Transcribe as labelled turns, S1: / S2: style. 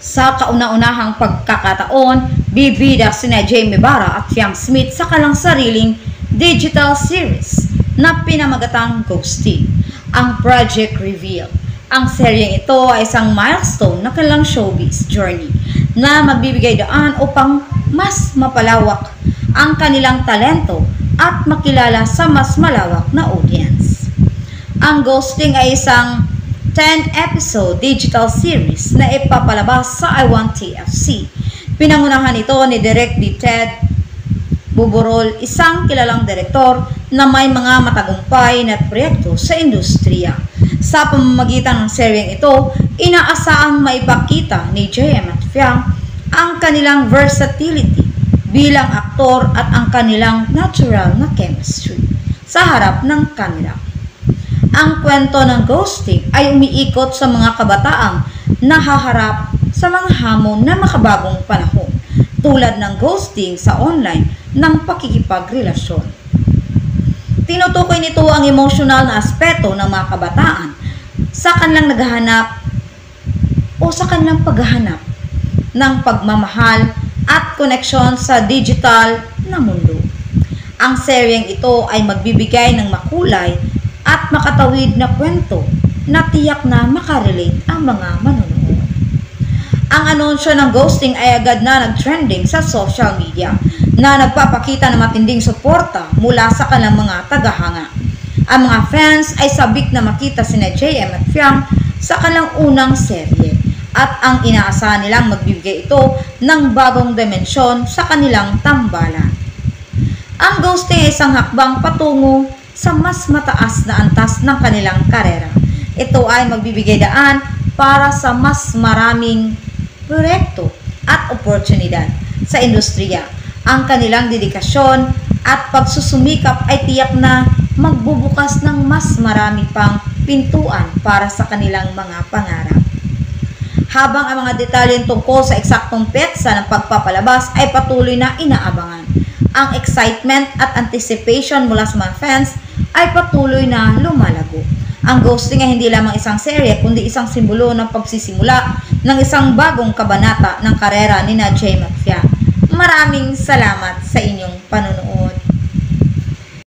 S1: Sa kauna-unahang pagkakataon, bibida sina Jamie Barra at Fiang Smith sa kanilang sariling digital series na pinamagatang Ghosting, ang Project Reveal. Ang seryeng ito ay isang milestone na kanilang showbiz journey na magbibigay daan upang mas mapalawak ang kanilang talento at makilala sa mas malawak na audience. Ang Ghosting ay isang 10-episode digital series na ipapalabas sa I1 TFC. Pinangunahan ito ni Direk Ted Buborol, isang kilalang direktor na may mga matagumpay na proyekto sa industriya. Sa pamamagitan ng seryeng ito, inaasahang maipakita ni JM at Fiang ang kanilang versatility bilang aktor at ang kanilang natural na chemistry sa harap ng kamera. Ang kwento ng Ghosting ay umiikot sa mga kabataang nahaharap sa mga hamon na makabagong panahon, tulad ng ghosting sa online ng pakikipagrelasyon. Tinutukoy nito ang emosyonal na aspeto ng mga kabataan sa kanilang naghahanap o sa kanilang paghahanap ng pagmamahal at koneksyon sa digital na mundo. Ang seryeng ito ay magbibigay ng makulay at makatawid na kwento na tiyak na makarelate ang mga manonood. Ang anunsyo ng Ghosting ay agad na nag-trending sa social media na nagpapakita ng matinding suporta mula sa kanilang mga tagahanga. Ang mga fans ay sabik na makita sina JM at Fiang sa kanilang unang serye at ang inaasahan nilang magbibigay ito ng bagong dimensyon sa kanilang tambalan. Ang Ghosting ay isang hakbang patungo sa mas mataas na antas ng kanilang karera. Ito ay magbibigay daan para sa mas maraming proyekto at oportunidad sa industriya. Ang kanilang dedikasyon at pagsusumikap ay tiyak na magbubukas ng mas marami pang pintuan para sa kanilang mga pangarap. Habang ang mga detalye tungkol sa eksaktong petsa ng pagpapalabas ay patuloy na inaabangan, ang excitement at anticipation mula sa mga fans ay patuloy na lumalago. Ang Ghosting ay hindi lamang isang serye kundi isang simbolo ng pagsisimula ng isang bagong kabanata ng karera ni Jamie at Fiang. Maraming salamat sa inyong panonood.